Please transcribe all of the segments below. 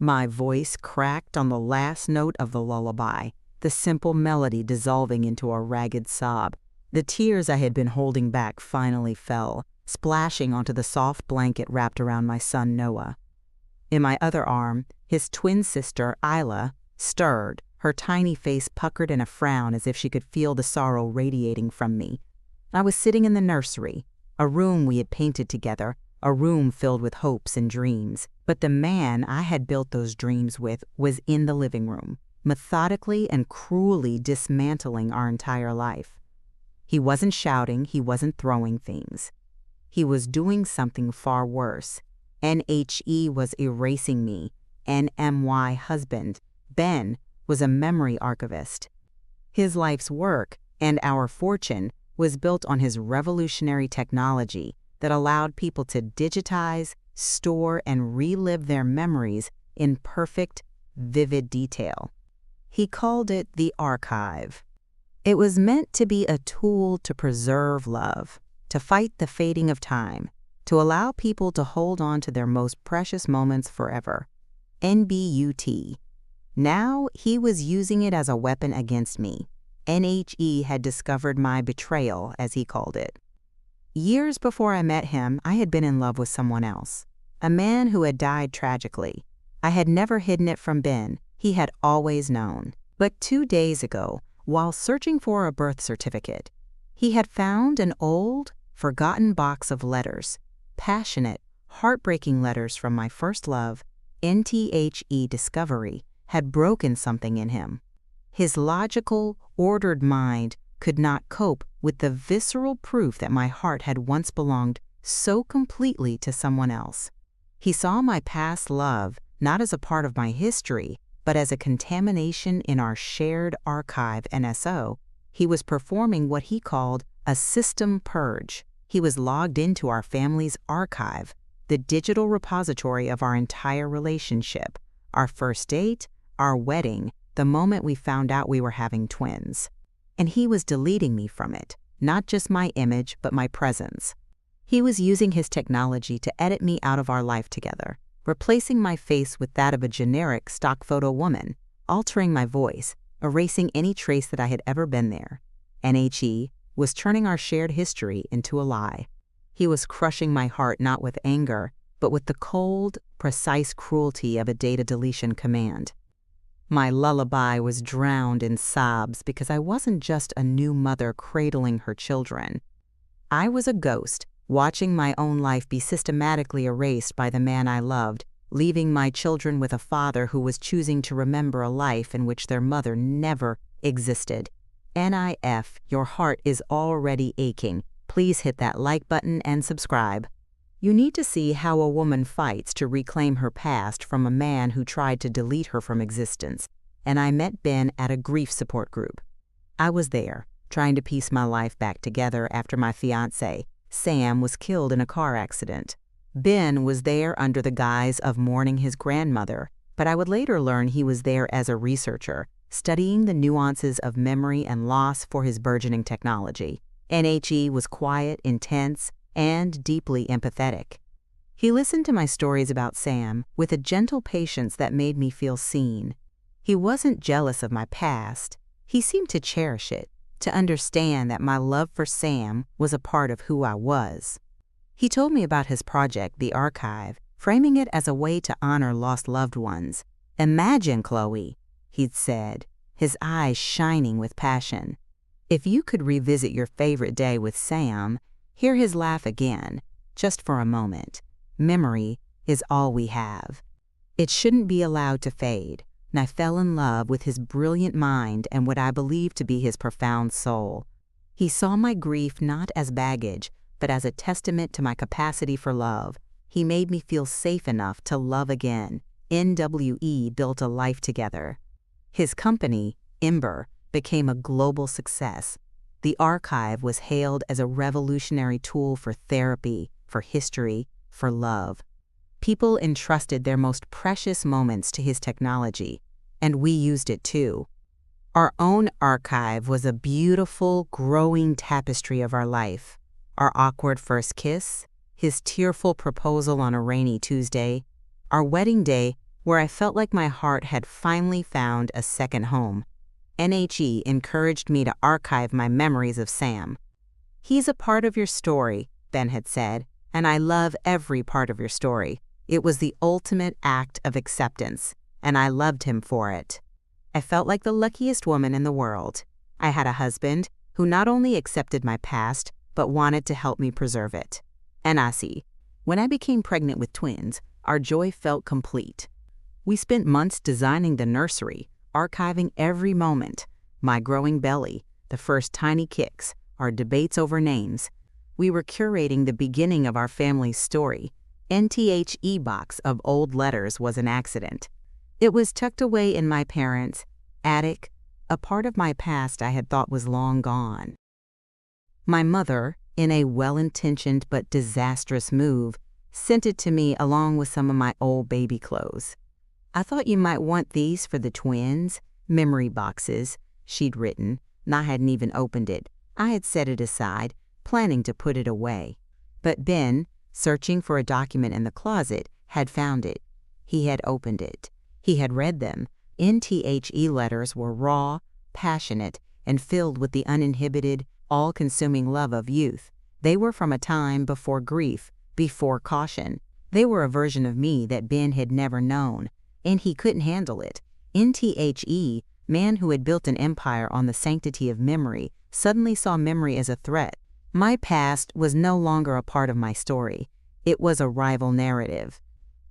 My voice cracked on the last note of the lullaby, the simple melody dissolving into a ragged sob. The tears I had been holding back finally fell, splashing onto the soft blanket wrapped around my son Noah. In my other arm, his twin sister, Isla, stirred, her tiny face puckered in a frown as if she could feel the sorrow radiating from me. I was sitting in the nursery, a room we had painted together, a room filled with hopes and dreams. But the man I had built those dreams with was in the living room, methodically and cruelly dismantling our entire life. He wasn't shouting, he wasn't throwing things. He was doing something far worse. NHE was erasing me. NMY husband, Ben, was a memory archivist. His life's work, and our fortune, was built on his revolutionary technology that allowed people to digitize, store, and relive their memories in perfect, vivid detail. He called it the archive. It was meant to be a tool to preserve love, to fight the fading of time, to allow people to hold on to their most precious moments forever. NBUT. Now he was using it as a weapon against me. NHE had discovered my betrayal, as he called it. Years before I met him, I had been in love with someone else, a man who had died tragically. I had never hidden it from Ben. He had always known. But 2 days ago, while searching for a birth certificate, he had found an old, forgotten box of letters, passionate, heartbreaking letters from my first love. NTHE discovery had broken something in him. His logical, ordered mind could not cope with the visceral proof that my heart had once belonged so completely to someone else. He saw my past love not as a part of my history, but as a contamination in our shared archive. NSO. He was performing what he called a system purge. He was logged into our family's archive, the digital repository of our entire relationship, our first date, our wedding, the moment we found out we were having twins. And he was deleting me from it, not just my image, but my presence. He was using his technology to edit me out of our life together, replacing my face with that of a generic stock photo woman, altering my voice, erasing any trace that I had ever been there. NHE was turning our shared history into a lie. He was crushing my heart not with anger, but with the cold, precise cruelty of a data deletion command. My lullaby was drowned in sobs because I wasn't just a new mother cradling her children. I was a ghost, watching my own life be systematically erased by the man I loved, leaving my children with a father who was choosing to remember a life in which their mother never existed. NIF, your heart is already aching. Please hit that like button and subscribe. You need to see how a woman fights to reclaim her past from a man who tried to delete her from existence. And I met Ben at a grief support group. I was there, trying to piece my life back together after my fiancé, Sam, was killed in a car accident. Ben was there under the guise of mourning his grandmother, but I would later learn he was there as a researcher, studying the nuances of memory and loss for his burgeoning technology. NHE was quiet, intense, and deeply empathetic. He listened to my stories about Sam with a gentle patience that made me feel seen. He wasn't jealous of my past. He seemed to cherish it, to understand that my love for Sam was a part of who I was. He told me about his project, The Archive, framing it as a way to honor lost loved ones. "Imagine, Chloe," he'd said, his eyes shining with passion. "If you could revisit your favorite day with Sam, hear his laugh again, just for a moment. Memory is all we have. It shouldn't be allowed to fade." And I fell in love with his brilliant mind and what I believed to be his profound soul. He saw my grief not as baggage, but as a testament to my capacity for love. He made me feel safe enough to love again. NWE built a life together. His company, Ember, became a global success. The archive was hailed as a revolutionary tool for therapy, for history, for love. People entrusted their most precious moments to his technology, and we used it too. Our own archive was a beautiful, growing tapestry of our life. Our awkward first kiss, his tearful proposal on a rainy Tuesday, our wedding day where I felt like my heart had finally found a second home. NHE encouraged me to archive my memories of Sam. "He's a part of your story," Ben had said, "and I love every part of your story." It was the ultimate act of acceptance, and I loved him for it. I felt like the luckiest woman in the world. I had a husband who not only accepted my past, but wanted to help me preserve it. And Asi, when I became pregnant with twins, our joy felt complete. We spent months designing the nursery, archiving every moment, my growing belly, the first tiny kicks, our debates over names. We were curating the beginning of our family's story. NTHE box of old letters was an accident. It was tucked away in my parents' attic, a part of my past I had thought was long gone. My mother, in a well-intentioned but disastrous move, sent it to me along with some of my old baby clothes. "I thought you might want these for the twins," memory boxes, she'd written, and I hadn't even opened it. I had set it aside, planning to put it away. But Ben, searching for a document in the closet, had found it. He had opened it. He had read them. NTHE letters were raw, passionate, and filled with the uninhibited, all-consuming love of youth. They were from a time before grief, before caution. They were a version of me that Ben had never known, and he couldn't handle it. NTHE, man who had built an empire on the sanctity of memory, suddenly saw memory as a threat. My past was no longer a part of my story. It was a rival narrative.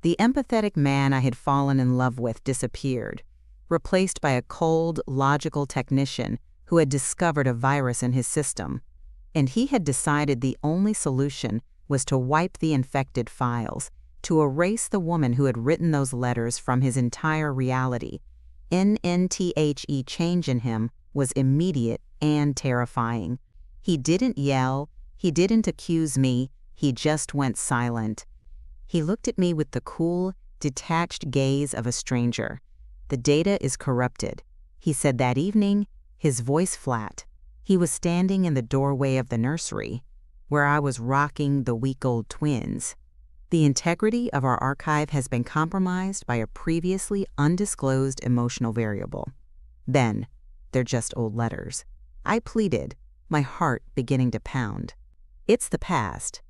The empathetic man I had fallen in love with disappeared, replaced by a cold, logical technician who had discovered a virus in his system. And he had decided the only solution was to wipe the infected files, to erase the woman who had written those letters from his entire reality. NTHE change in him was immediate and terrifying. He didn't yell, he didn't accuse me, he just went silent. He looked at me with the cool, detached gaze of a stranger. "The data is corrupted," he said that evening, his voice flat. He was standing in the doorway of the nursery, where I was rocking the week-old twins. "The integrity of our archive has been compromised by a previously undisclosed emotional variable." "Ben, they're just old letters," I pleaded, my heart beginning to pound. "It's the past.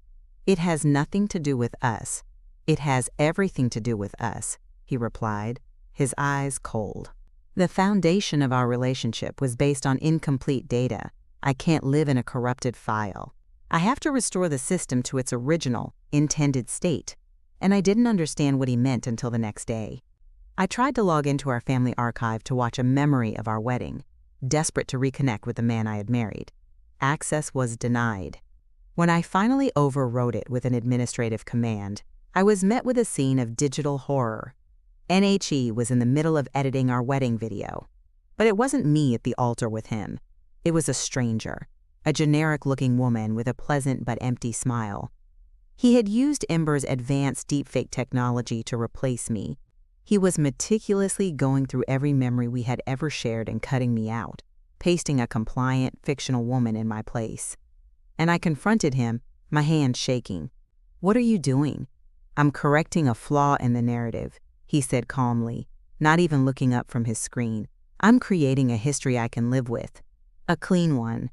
It has nothing to do with us. It has everything to do with us," he replied, his eyes cold. "The foundation of our relationship was based on incomplete data. I can't live in a corrupted file. I have to restore the system to its original, intended state." And I didn't understand what he meant until the next day. I tried to log into our family archive to watch a memory of our wedding, desperate to reconnect with the man I had married. Access was denied. When I finally overwrote it with an administrative command, I was met with a scene of digital horror. NHE was in the middle of editing our wedding video. But it wasn't me at the altar with him. It was a stranger, a generic-looking woman with a pleasant but empty smile. He had used Ember's advanced deepfake technology to replace me. He was meticulously going through every memory we had ever shared and cutting me out, pasting a compliant, fictional woman in my place. And I confronted him, my hand shaking. "What are you doing?" "I'm correcting a flaw in the narrative," he said calmly, not even looking up from his screen. "I'm creating a history I can live with. A clean one."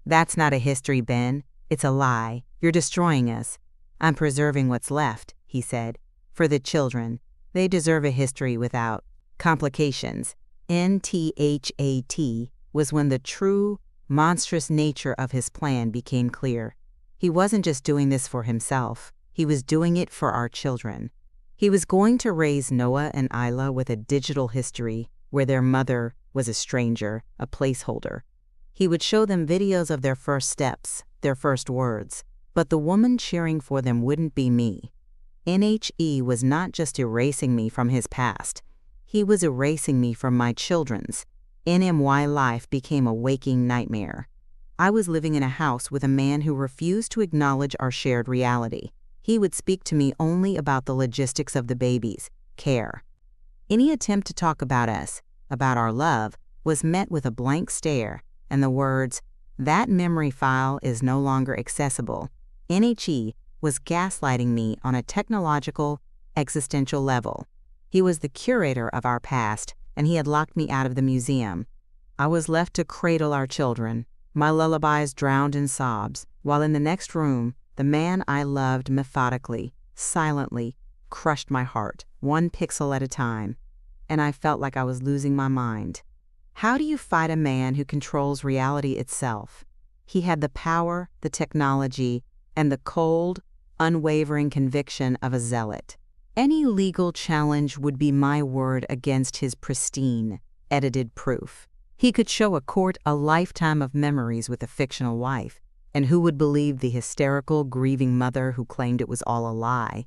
"That's not a history, Ben. It's a lie. You're destroying us." "I'm preserving what's left," he said. "For the children. They deserve a history without complications." NTHAT was when the true, monstrous nature of his plan became clear. He wasn't just doing this for himself. He was doing it for our children. He was going to raise Noah and Isla with a digital history where their mother was a stranger, a placeholder. He would show them videos of their first steps, their first words, but the woman cheering for them wouldn't be me. NHE was not just erasing me from his past. He was erasing me from my children's. NMY life became a waking nightmare. I was living in a house with a man who refused to acknowledge our shared reality. He would speak to me only about the logistics of the babies, care. Any attempt to talk about us, about our love, was met with a blank stare and the words, "That memory file is no longer accessible." NHE was gaslighting me on a technological, existential level. He was the curator of our past, and he had locked me out of the museum. I was left to cradle our children, my lullabies drowned in sobs, while in the next room, the man I loved methodically, silently, crushed my heart, one pixel at a time, and I felt like I was losing my mind. How do you fight a man who controls reality itself? He had the power, the technology, and the cold, unwavering conviction of a zealot. Any legal challenge would be my word against his pristine, edited proof. He could show a court a lifetime of memories with a fictional wife, and who would believe the hysterical, grieving mother who claimed it was all a lie?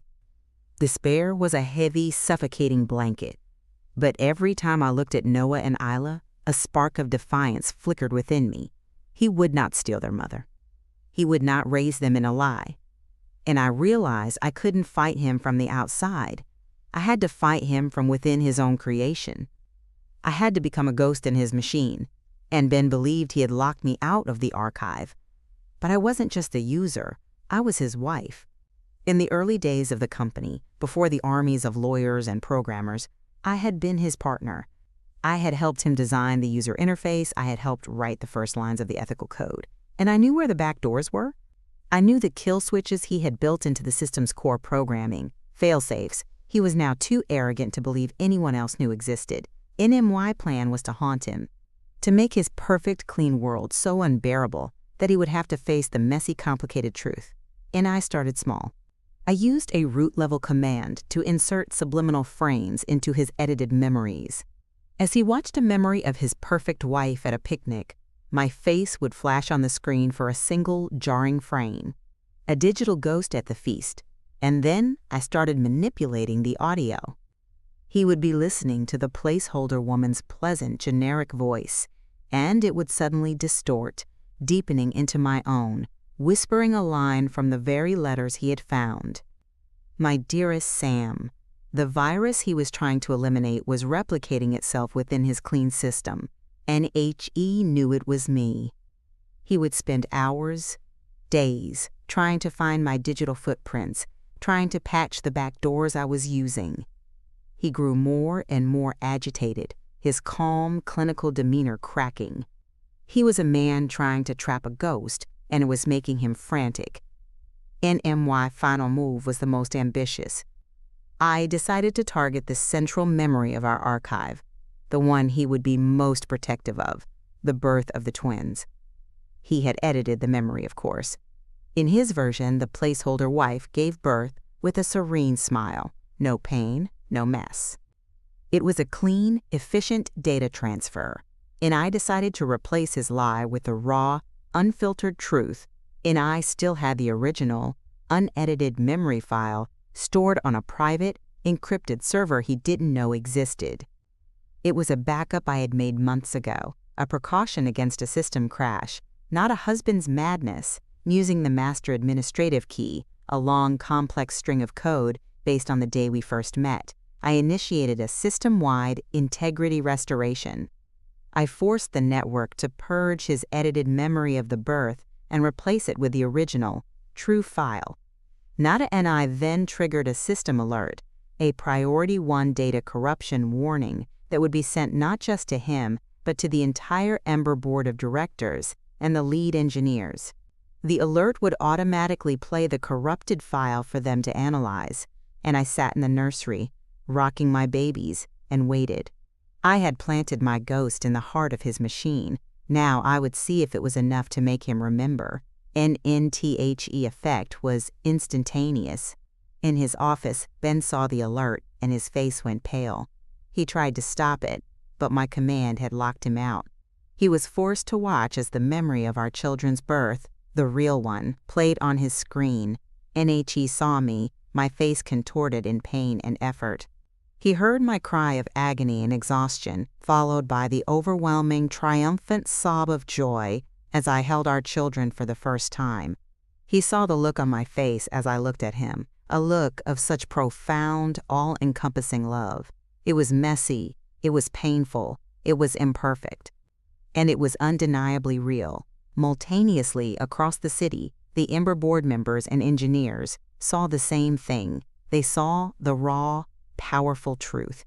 Despair was a heavy, suffocating blanket. But every time I looked at Noah and Isla, a spark of defiance flickered within me. He would not steal their mother. He would not raise them in a lie. And I realized I couldn't fight him from the outside. I had to fight him from within his own creation. I had to become a ghost in his machine, and Ben believed he had locked me out of the archive. But I wasn't just a user, I was his wife. In the early days of the company, before the armies of lawyers and programmers, I had been his partner. I had helped him design the user interface, I had helped write the first lines of the ethical code, and I knew where the back doors were. I knew the kill switches he had built into the system's core programming, fail-safes. He was now too arrogant to believe anyone else knew existed. NMY plan was to haunt him, to make his perfect, clean world so unbearable that he would have to face the messy, complicated truth. And I started small. I used a root-level command to insert subliminal frames into his edited memories. As he watched a memory of his perfect wife at a picnic, my face would flash on the screen for a single, jarring frame, a digital ghost at the feast, and then I started manipulating the audio. He would be listening to the placeholder woman's pleasant, generic voice, and it would suddenly distort, deepening into my own, whispering a line from the very letters he had found. My dearest Sam. The virus he was trying to eliminate was replicating itself within his clean system, and HE knew it was me. He would spend hours, days, trying to find my digital footprints, trying to patch the back doors I was using. He grew more and more agitated, his calm, clinical demeanor cracking. He was a man trying to trap a ghost, and it was making him frantic. NMY final move was the most ambitious. I decided to target the central memory of our archive, the one he would be most protective of, the birth of the twins. He had edited the memory, of course. In his version, the placeholder wife gave birth with a serene smile, no pain, no mess. It was a clean, efficient data transfer, and I decided to replace his lie with the raw, unfiltered truth, and I still had the original, unedited memory file stored on a private, encrypted server he didn't know existed. It was a backup I had made months ago, a precaution against a system crash, not a husband's madness, using the master administrative key, a long, complex string of code based on the day we first met. I initiated a system-wide integrity restoration. I forced the network to purge his edited memory of the birth and replace it with the original, true file. And I then triggered a system alert, a Priority 1 data corruption warning that would be sent not just to him, but to the entire Ember board of directors and the lead engineers. The alert would automatically play the corrupted file for them to analyze, and I sat in the nursery, rocking my babies, and waited. I had planted my ghost in the heart of his machine. Now I would see if it was enough to make him remember. NNTHE effect was instantaneous. In his office, Ben saw the alert, and his face went pale. He tried to stop it, but my command had locked him out. He was forced to watch as the memory of our children's birth, the real one, played on his screen. NHE saw me, my face contorted in pain and effort. He heard my cry of agony and exhaustion, followed by the overwhelming, triumphant sob of joy as I held our children for the first time. He saw the look on my face as I looked at him, a look of such profound, all-encompassing love. It was messy, it was painful, it was imperfect. And it was undeniably real. Simultaneously across the city, the Ember board members and engineers saw the same thing. They saw the raw, powerful truth.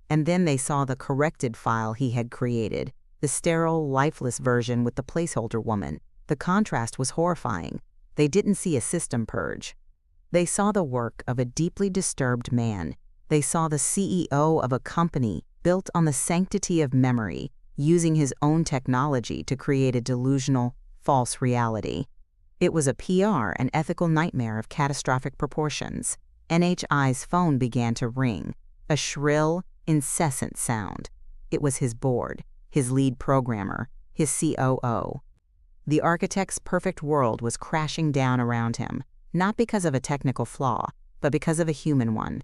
And then they saw the corrected file he had created, the sterile, lifeless version with the placeholder woman. The contrast was horrifying. They didn't see a system purge. They saw the work of a deeply disturbed man. They saw the CEO of a company built on the sanctity of memory, using his own technology to create a delusional, false reality. It was a PR and ethical nightmare of catastrophic proportions. NHI's phone began to ring, a shrill, incessant sound. It was his board, his lead programmer, his COO. The architect's perfect world was crashing down around him, not because of a technical flaw, but because of a human one.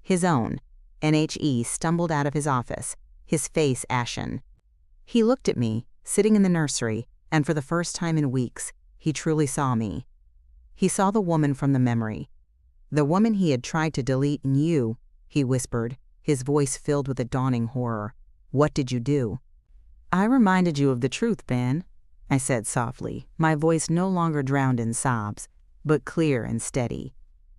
His own. NHE stumbled out of his office, his face ashen. He looked at me, sitting in the nursery, and for the first time in weeks, he truly saw me. He saw the woman from the memory. The woman he had tried to delete in you, he whispered, his voice filled with a dawning horror. What did you do? I reminded you of the truth, Ben, I said softly, my voice no longer drowned in sobs, but clear and steady.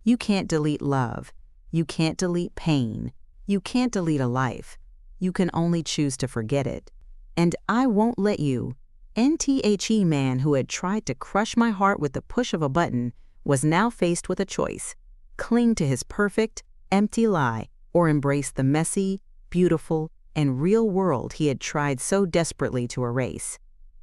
You can't delete love. You can't delete pain. You can't delete a life. You can only choose to forget it. And I won't let you. NTHE man who had tried to crush my heart with the push of a button was now faced with a choice: cling to his perfect, empty lie or embrace the messy, beautiful, and real world he had tried so desperately to erase.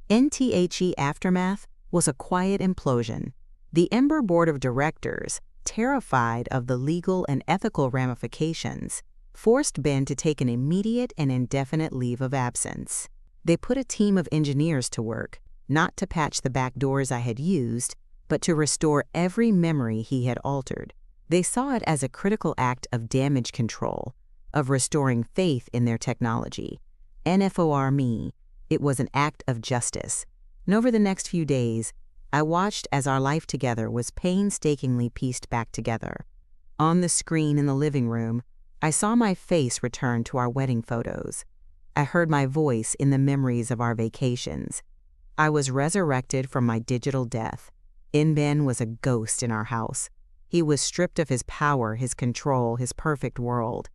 NTHE aftermath was a quiet implosion. The Ember Board of Directors, terrified of the legal and ethical ramifications, forced Ben to take an immediate and indefinite leave of absence. They put a team of engineers to work, not to patch the back doors I had used, but to restore every memory he had altered. They saw it as a critical act of damage control, of restoring faith in their technology. NFOR me, it was an act of justice. And over the next few days, I watched as our life together was painstakingly pieced back together. On the screen in the living room, I saw my face return to our wedding photos. I heard my voice in the memories of our vacations. I was resurrected from my digital death. Ben was a ghost in our house. He was stripped of his power, his control, his perfect world.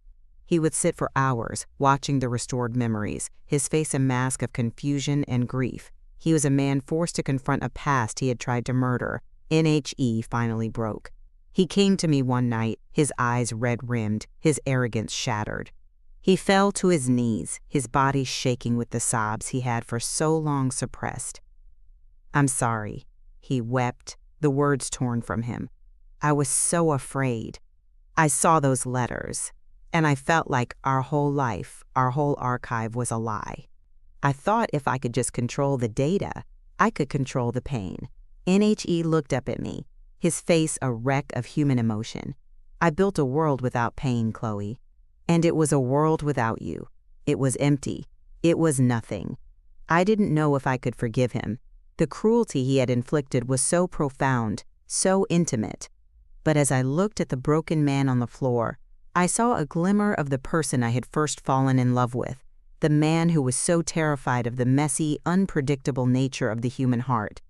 He would sit for hours, watching the restored memories, his face a mask of confusion and grief. He was a man forced to confront a past he had tried to murder. NHE finally broke. He came to me one night, his eyes red-rimmed, his arrogance shattered. He fell to his knees, his body shaking with the sobs he had for so long suppressed. I'm sorry, he wept, the words torn from him. I was so afraid. I saw those letters, and I felt like our whole life, our whole archive was a lie. I thought if I could just control the data, I could control the pain. NHE looked up at me, his face a wreck of human emotion. I built a world without pain, Chloe. And it was a world without you. It was empty. It was nothing. I didn't know if I could forgive him. The cruelty he had inflicted was so profound, so intimate. But as I looked at the broken man on the floor, I saw a glimmer of the person I had first fallen in love with, the man who was so terrified of the messy, unpredictable nature of the human heart.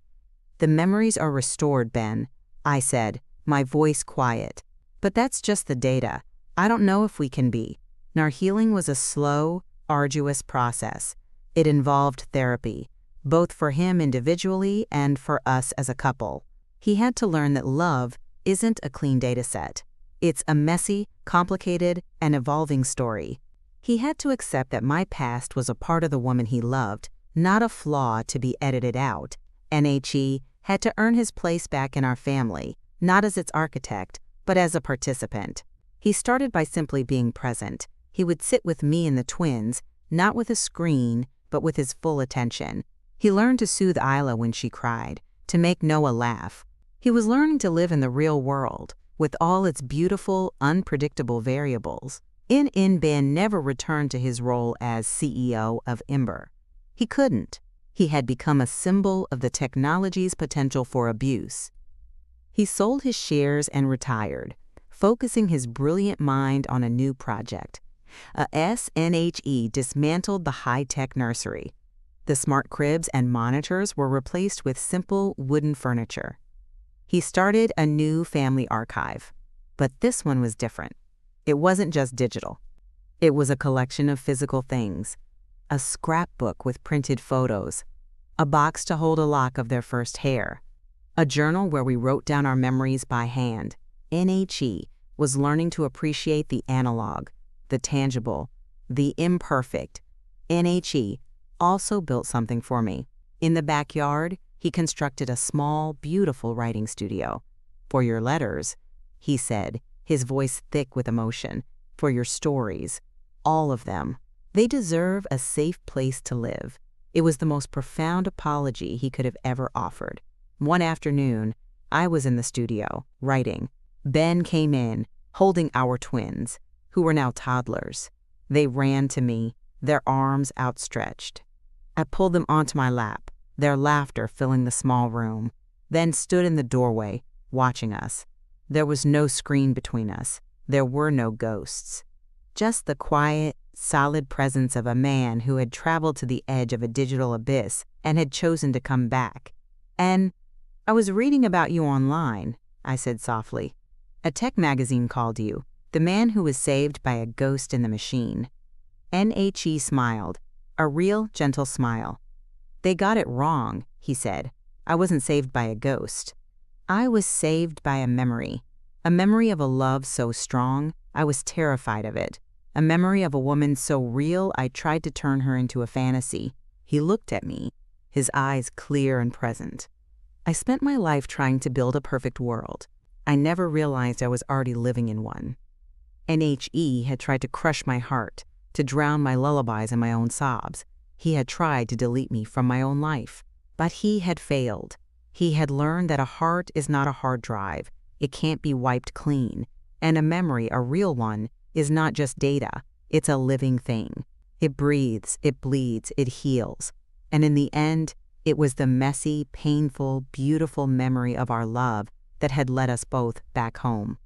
The memories are restored, Ben, I said, my voice quiet. But that's just the data. I don't know if we can be. And our healing was a slow, arduous process. It involved therapy, both for him individually and for us as a couple. He had to learn that love isn't a clean data set. It's a messy, complicated, and evolving story. He had to accept that my past was a part of the woman he loved, not a flaw to be edited out. NHE had to earn his place back in our family, not as its architect, but as a participant. He started by simply being present. He would sit with me and the twins, not with a screen, but with his full attention. He learned to soothe Isla when she cried, to make Noah laugh. He was learning to live in the real world, with all its beautiful, unpredictable variables. Ben never returned to his role as CEO of Ember. He couldn't. He had become a symbol of the technology's potential for abuse. He sold his shares and retired, focusing his brilliant mind on a new project. SNHE dismantled the high-tech nursery. The smart cribs and monitors were replaced with simple wooden furniture. He started a new family archive, but this one was different. It wasn't just digital. It was a collection of physical things, a scrapbook with printed photos, a box to hold a lock of their first hair, a journal where we wrote down our memories by hand. NHE was learning to appreciate the analog, the tangible, the imperfect. NHE also built something for me. In the backyard, he constructed a small, beautiful writing studio. For your letters, he said, his voice thick with emotion, for your stories, all of them. They deserve a safe place to live. It was the most profound apology he could have ever offered. One afternoon, I was in the studio, writing. Ben came in, holding our twins, who were now toddlers. They ran to me, their arms outstretched. I pulled them onto my lap, their laughter filling the small room, then stood in the doorway, watching us. There was no screen between us. There were no ghosts. Just the quiet, solid presence of a man who had traveled to the edge of a digital abyss and had chosen to come back. "And I was reading about you online," I said softly. "A tech magazine called you, the man who was saved by a ghost in the machine." NHE smiled, a real, gentle smile. "They got it wrong," he said. "I wasn't saved by a ghost. I was saved by a memory of a love so strong I was terrified of it, a memory of a woman so real I tried to turn her into a fantasy." He looked at me, his eyes clear and present. "I spent my life trying to build a perfect world. I never realized I was already living in one." NHE had tried to crush my heart, to drown my lullabies and my own sobs. He had tried to delete me from my own life. But he had failed. He had learned that a heart is not a hard drive. It can't be wiped clean. And a memory, a real one, is not just data. It's a living thing. It breathes, it bleeds, it heals. And in the end, it was the messy, painful, beautiful memory of our love that had led us both back home.